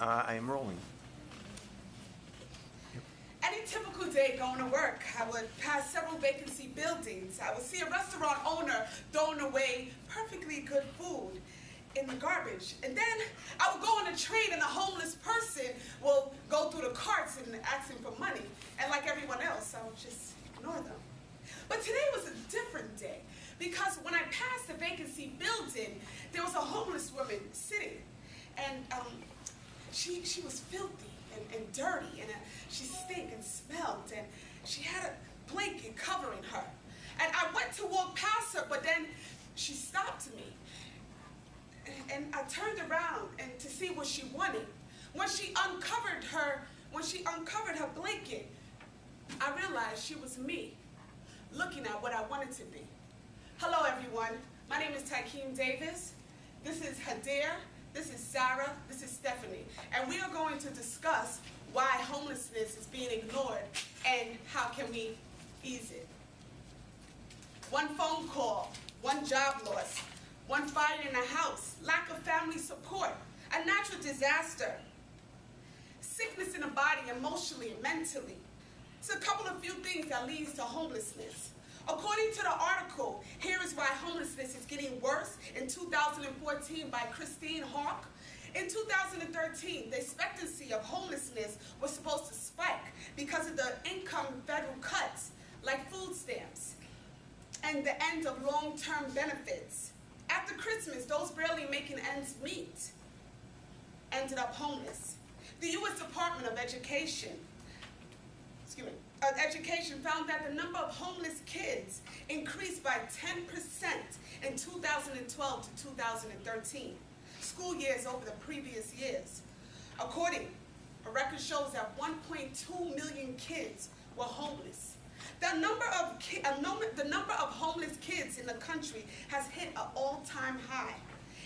I am rolling. Any typical day going to work, I would pass several vacancy buildings. I would see a restaurant owner throwing away perfectly good food in the garbage. And then I would go on a train and a homeless person will go through the carts and asking for money. And like everyone else, I would just ignore them. But today was a different day because when I passed the vacancy building, there was a homeless woman sitting. And she was filthy and dirty, and she stank and smelled, and she had a blanket covering her. And I went to walk past her, but then she stopped me. And I turned around and to see what she wanted. When she uncovered her blanket, I realized she was me, looking at what I wanted to be. Hello everyone, my name is Kean Davis. This is Hadir. This is Sarah, this is Stephanie, and we are going to discuss why homelessness is being ignored and how can we ease it. One phone call, one job loss, one fire in a house, lack of family support, a natural disaster, sickness in the body emotionally and mentally. It's a couple of few things that leads to homelessness. According to the article, here is why homelessness is getting worse in 2014 by Christine Hawk. In 2013, the expectancy of homelessness was supposed to spike because of the income federal cuts, like food stamps, and the end of long-term benefits. After Christmas, those barely making ends meet ended up homeless. The U.S. Department of Education found that the number of homeless kids increased by 10% in 2012 to 2013, school years over the previous years. A record shows that 1.2 million kids were homeless. The number of homeless kids in the country has hit an all-time high,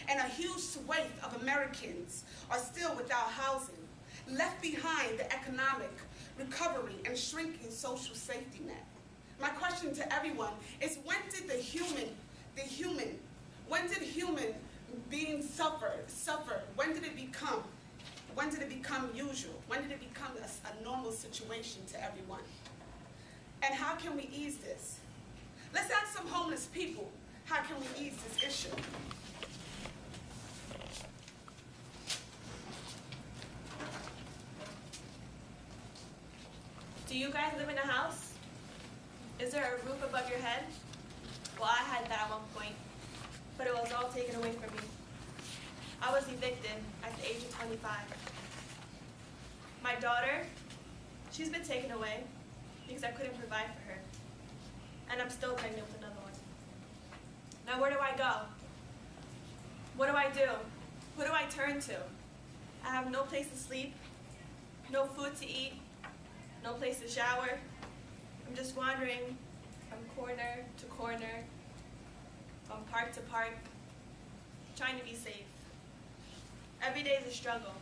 and a huge swathe of Americans are still without housing, left behind the economic recovery and shrinking social safety net. My question to everyone is, when did human being suffer? When did it become usual? When did it become a normal situation to everyone? And how can we ease this? Let's ask some homeless people, how can we ease this issue? Do you guys live in a house? Is there a roof above your head? Well, I had that at one point, but it was all taken away from me. I was evicted at the age of 25. My daughter, she's been taken away because I couldn't provide for her. And I'm still pregnant with another one. Now where do I go? What do I do? Who do I turn to? I have no place to sleep, no food to eat, no place to shower. I'm just wandering from corner to corner, from park to park, trying to be safe. Every day is a struggle.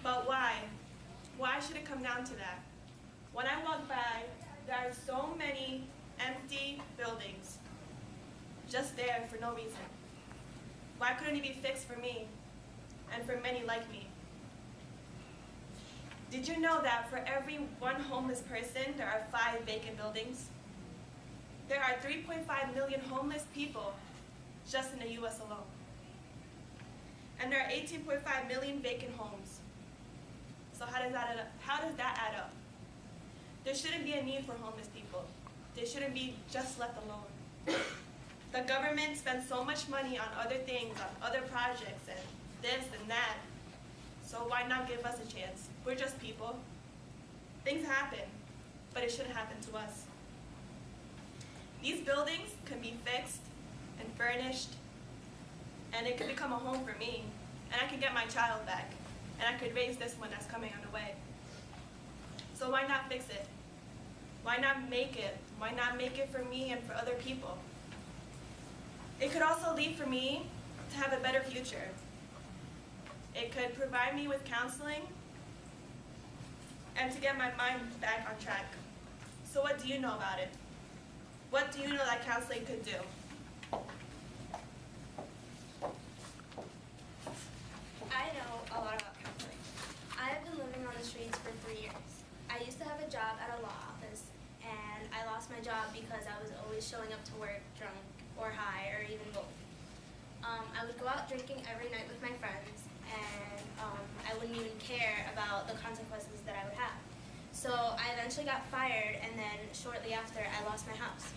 But why? Why should it come down to that? When I walk by, there are so many empty buildings, just there for no reason. Why couldn't it be fixed for me and for many like me? Did you know that for every one homeless person, there are 5 vacant buildings? There are 3.5 million homeless people just in the US alone. And there are 18.5 million vacant homes. So how does that add up? There shouldn't be a need for homeless people. They shouldn't be just left alone. The government spends so much money on other things, on other projects, and this and that. So why not give us a chance? We're just people. Things happen, but it shouldn't happen to us. These buildings can be fixed and furnished, and it could become a home for me, and I could get my child back, and I could raise this one that's coming on the way. So why not fix it? Why not make it? Why not make it for me and for other people? It could also lead for me to have a better future. It could provide me with counseling and to get my mind back on track. So what do you know about it? What do you know that counseling could do? I know a lot about lost my job because I was always showing up to work drunk or high or even both. I would go out drinking every night with my friends, and I wouldn't even care about the consequences that I would have. So I eventually got fired, and then shortly after, I lost my house.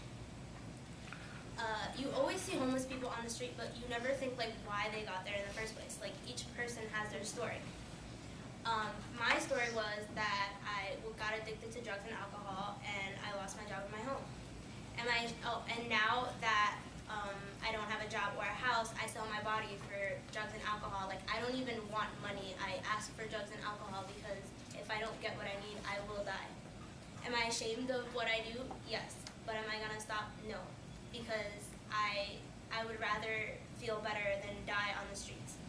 You always see homeless people on the street, but you never think like why they got there in the first place. Like each person has their story. My story was that I got addicted to drugs and alcohol, and I lost my job in my home. And now that I don't have a job or a house, I sell my body for drugs and alcohol. Like I don't even want money. I ask for drugs and alcohol because if I don't get what I need, I will die. Am I ashamed of what I do? Yes. But am I gonna stop? No. Because I would rather feel better than die on the streets.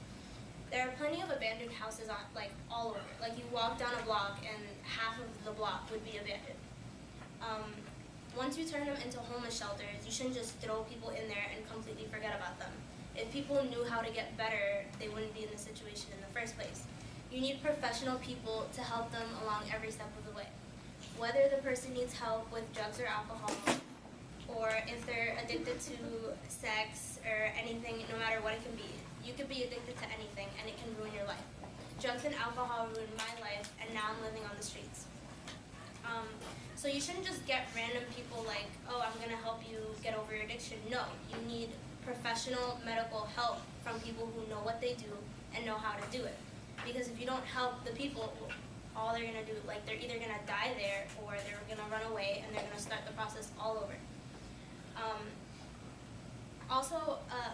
There are plenty of abandoned houses all over. Like you walk down a block and half of the block would be abandoned. Once you turn them into homeless shelters, you shouldn't just throw people in there and completely forget about them. If people knew how to get better, they wouldn't be in this situation in the first place. You need professional people to help them along every step of the way. Whether the person needs help with drugs or alcohol, or if they're addicted to sex or anything, no matter what it can be. You could be addicted to anything and it can ruin your life. Drugs and alcohol ruined my life, and now I'm living on the streets. So you shouldn't just get random people like, oh, I'm gonna help you get over your addiction. No, you need professional medical help from people who know what they do and know how to do it. Because if you don't help the people, all they're gonna do, like they're either gonna die there or they're gonna run away and they're gonna start the process all over.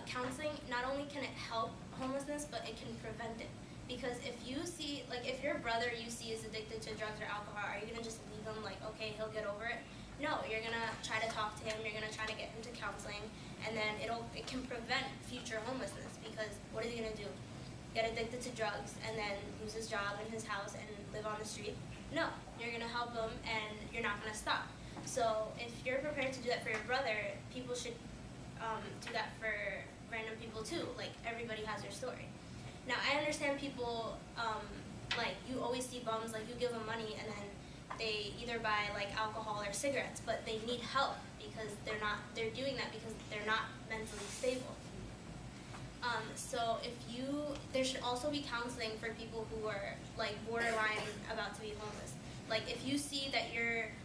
Counseling, not only can it help homelessness, but it can prevent it. Because if you see, like if your brother you see is addicted to drugs or alcohol, are you gonna just leave him like, okay, he'll get over it? No, you're gonna try to talk to him, you're gonna try to get him to counseling, and then it can prevent future homelessness. Because what is he gonna do? Get addicted to drugs and then lose his job and his house and live on the street? No, you're gonna help him and you're not gonna stop. So if you're prepared to do that for your brother, people should do that for random people too. Like everybody has their story. Now I understand people, like you always see bums, like you give them money and then they either buy like alcohol or cigarettes, but they need help because they're doing that because they're not mentally stable. So there should also be counseling for people who are like borderline about to be homeless. Like if you see that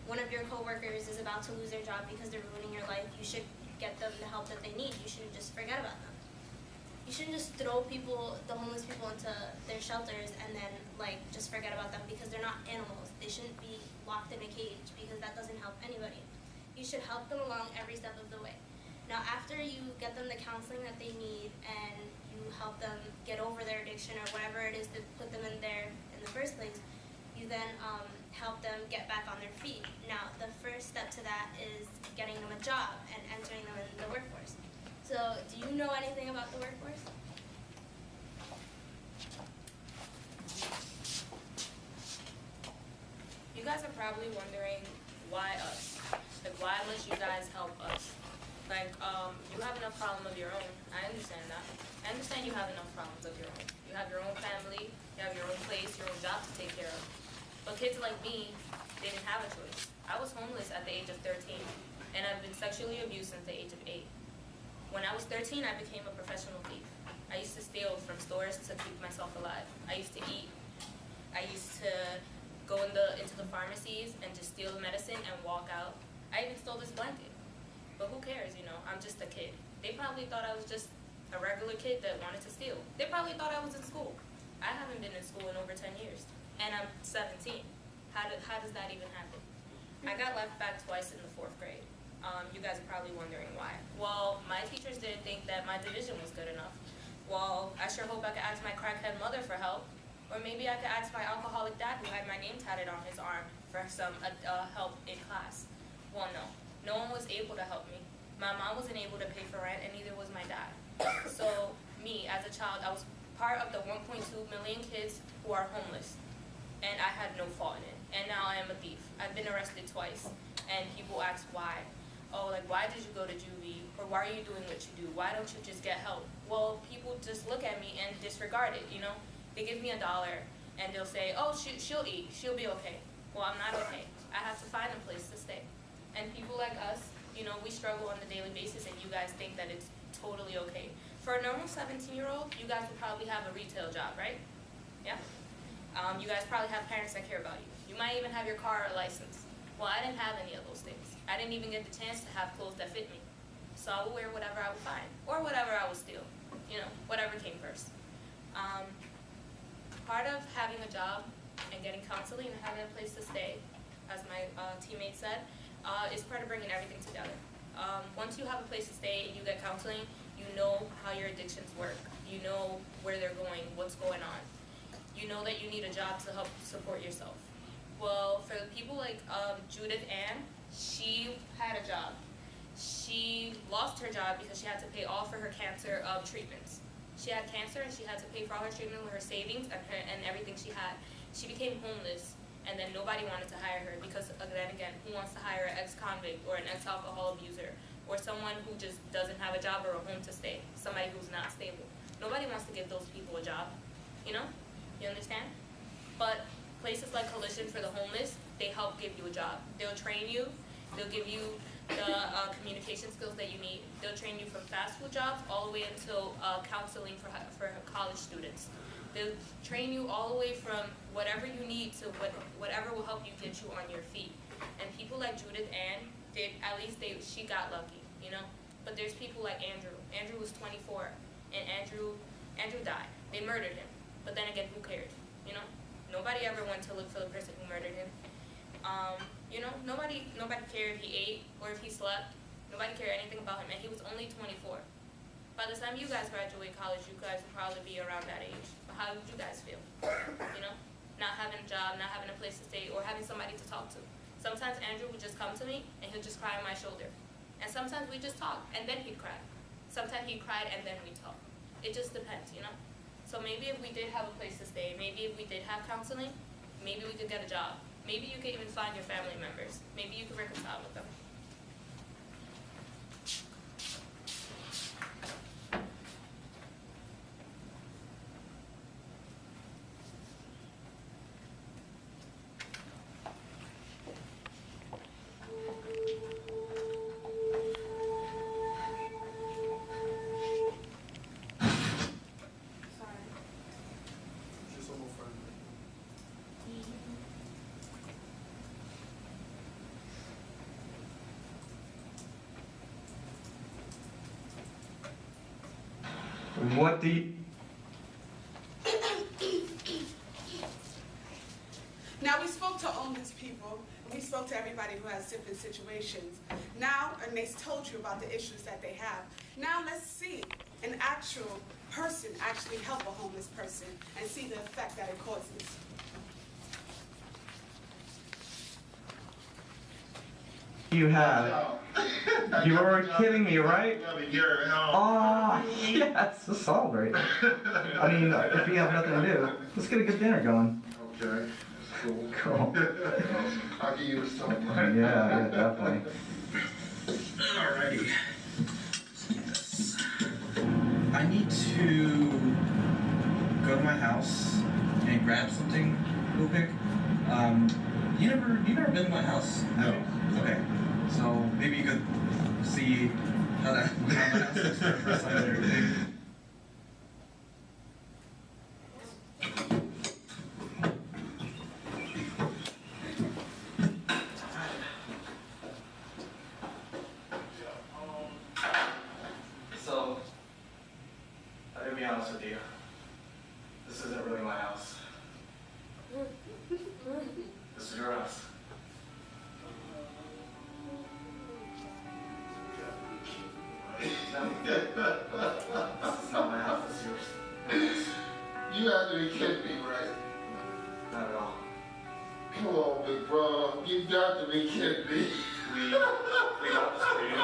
one of your coworkers is about to lose their job because they're ruining your life, you should get them the help that they need. You shouldn't just forget about them. You shouldn't just throw the homeless people into their shelters and then like just forget about them because they're not animals. They shouldn't be locked in a cage because that doesn't help anybody. You should help them along every step of the way. Now after you get them the counseling that they need and you help them get over their addiction or whatever it is that put them in there in the first place, you then help them get back on their feet. Now the first step to that is getting them a job and entering them in the workforce. So do you know anything about the workforce? You guys are probably wondering, why us? Like, why must you guys help us? Like, you have enough problem of your own. I understand that. I understand you have enough problems of your own. You have your own family, you have your own place, your own job to take care of. But kids like me didn't have a choice. I was homeless at the age of 13, and I've been sexually abused since the age of 8. When I was 13, I became a professional thief. I used to steal from stores to keep myself alive. I used to eat. I used to go into the pharmacies and just steal medicine and walk out. I even stole this blanket. But who cares, you know? I'm just a kid. They probably thought I was just a regular kid that wanted to steal. They probably thought I was in school. I haven't been in school in over 10 years. And I'm 17. How does that even happen? I got left back twice in the 4th grade. You guys are probably wondering why. Well, my teachers didn't think that my division was good enough. Well, I sure hope I could ask my crackhead mother for help. Or maybe I could ask my alcoholic dad who had my name tatted on his arm for some help in class. Well, no. No one was able to help me. My mom wasn't able to pay for rent, and neither was my dad. So me, as a child, I was part of the 1.2 million kids who are homeless. And I had no fault in it. And now I am a thief. I've been arrested twice. And people ask why. Oh, like, why did you go to juvie? Or why are you doing what you do? Why don't you just get help? Well, people just look at me and disregard it, you know? They give me $1 and they'll say, oh, she'll eat. She'll be okay. Well, I'm not okay. I have to find a place to stay. And people like us, you know, we struggle on a daily basis, and you guys think that it's totally okay. For a normal 17-year-old, you guys would probably have a retail job, right? Yeah? You guys probably have parents that care about you. You might even have your car or license. Well, I didn't have any of those things. I didn't even get the chance to have clothes that fit me. So I would wear whatever I would find, or whatever I would steal. You know, whatever came first. Part of having a job and getting counseling and having a place to stay, as my teammate said, is part of bringing everything together. Once you have a place to stay and you get counseling, you know how your addictions work. You know where they're going, what's going on. You know that you need a job to help support yourself. Well, for the people like Judith Ann, she had a job. She lost her job because she had to pay all for her cancer treatments. She had cancer and she had to pay for all her treatment with her savings and everything she had. She became homeless, and then nobody wanted to hire her because, then again, who wants to hire an ex-convict or an ex-alcohol abuser or someone who just doesn't have a job or a home to stay, somebody who's not stable? Nobody wants to give those people a job, you know? You understand? But places like Coalition for the Homeless, they help give you a job. They'll train you. They'll give you the communication skills that you need. They'll train you from fast food jobs all the way until counseling for college students. They'll train you all the way from whatever you need to whatever will help you get you on your feet. And people like Judith Ann, she got lucky, you know? But there's people like Andrew. Andrew was 24, and Andrew died. They murdered him. But then again, who cared, you know? Nobody ever went to look for the person who murdered him. You know, nobody cared if he ate or if he slept. Nobody cared anything about him, and he was only 24. By the time you guys graduate college, you guys will probably be around that age. But how would you guys feel? You know, not having a job, not having a place to stay, or having somebody to talk to. Sometimes Andrew would just come to me, and he'll just cry on my shoulder. And sometimes we just talk, and then he'd cry. Sometimes he cried, and then we talk. It just depends, you know? So maybe if we did have a place to stay, maybe if we did have counseling, maybe we could get a job. Maybe you could even find your family members. Maybe you could reconcile with them. What do you... Now, we spoke to homeless people, and we spoke to everybody who has different situations. Now, and they told you about the issues that they have. Now, let's see an actual person actually help a homeless person and see the effect that it causes. You have. You were kidding me, right? Oh, yes, to celebrate. I mean, if we have nothing to do, let's get a good dinner going. Okay, that's cool. Cool. I'll give you some. Yeah, definitely. Alrighty. I need to go to my house and grab something real quick. You never been to my house? No. Okay. So maybe you could see how my house looks for first time and everything. So, I'm gonna be honest with you. This isn't really my house. This is your house. No. This is not my house, this is yours. You have to be kidding me, right? Not at all. Come on, big bro. You got to be kidding me. We got this for you.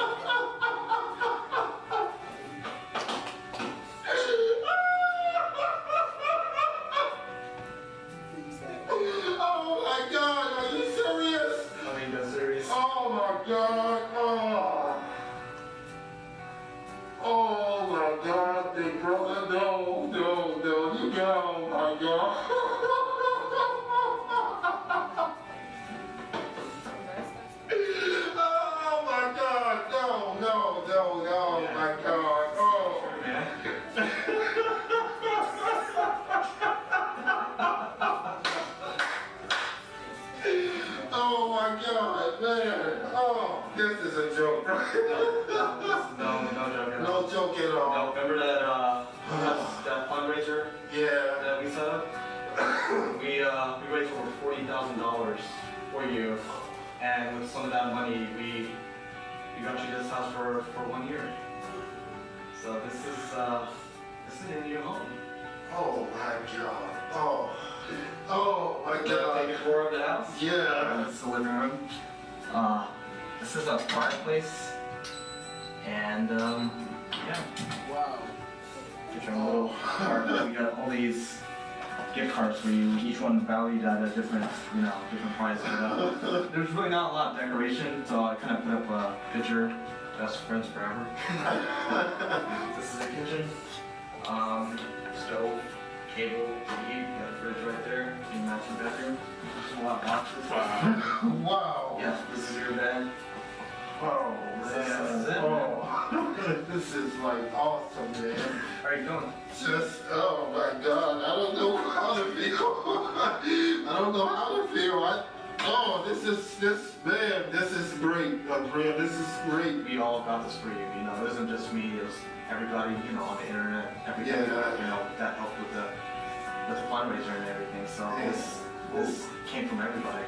Oh my God, are you serious? I mean, that's serious. Oh my God, oh. Oh my God, big brother, no, you got, oh my God. Oh is a joke. No joke at all. No joke at all. No, remember that fundraiser Yeah. that we set up? We raised over $40,000 for you, and with some of that money, we got you this house for 1 year. So this is your new home. Oh my God. Oh my Take a God. tour of the house. Yeah. This is the living room. This is a fireplace, and yeah. Wow. Get your own little card. We got all these gift cards for you, each one valued at a different price. There's really not a lot of decoration, so I kind of put up a picture. Best friends forever. This is the kitchen. Stove, cable, TV, got a fridge right there. Your master bedroom. There's a lot of boxes. Wow. Yeah, this is your bed. Oh, This is it. oh. This is like awesome, man. How are you doing? Just, oh my God, I don't know how to feel. I don't know how to feel. This is great. This is great. We all got this for you. It wasn't just me. It was everybody. On the internet. Everybody. Yeah. That helped with the fundraiser and everything. So Yeah. this came from everybody.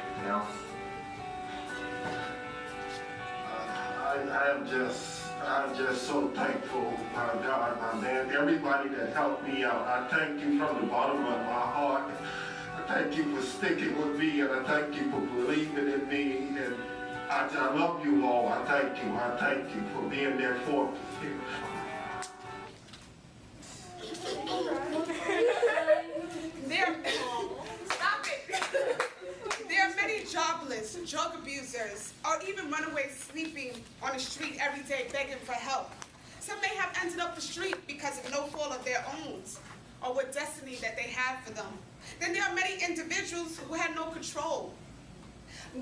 I'm just so thankful, my God, my man. Everybody that helped me out, I thank you from the bottom of my heart. I thank you for sticking with me, and I thank you for believing in me. And I love you all. I thank you. I thank you for being there for me. Stop it! There are many jobless, drug abusers, or even runaways sleeping on the street every day begging for help. Some may have ended up the street because of no fault of their own, or what destiny that they had for them. Then there are many individuals who had no control.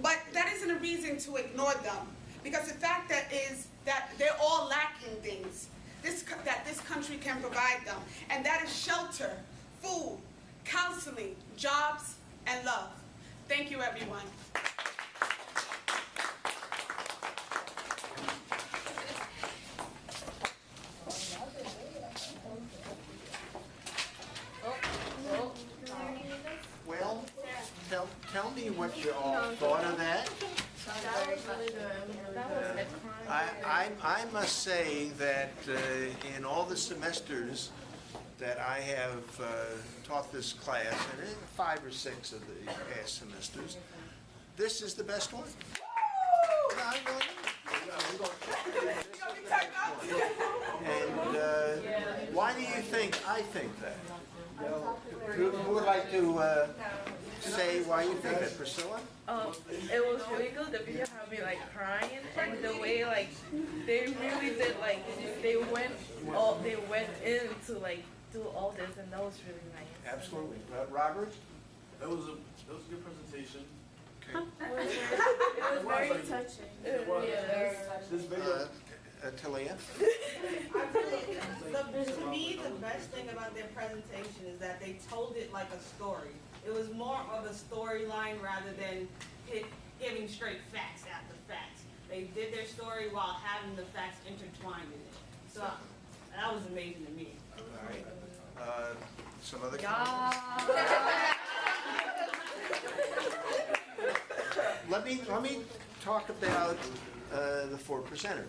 But that isn't a reason to ignore them, because the fact that is that they're all lacking things that this country can provide them, and that is shelter, food, counseling, jobs, and love. Thank you, everyone. Well, tell me what you all thought of that. I must say that in all the semesters that I have taught this class, and in 5 or 6 of the past semesters, this is the best one. And why do you think I think that? Who would like to say why you think that, Priscilla? It was really good. The video had me crying, and the way they really did they went in to do all this, and that was really nice. Absolutely, Robert. That was a good presentation. Okay. It was very touching. This video. Talia. To me, the best thing about their presentation is that they told it like a story. It was more of a storyline rather than giving straight facts after facts. They did their story while having the facts intertwined in it. So that was amazing to me. All right. Some other comments? Let me talk about the 4 presenters.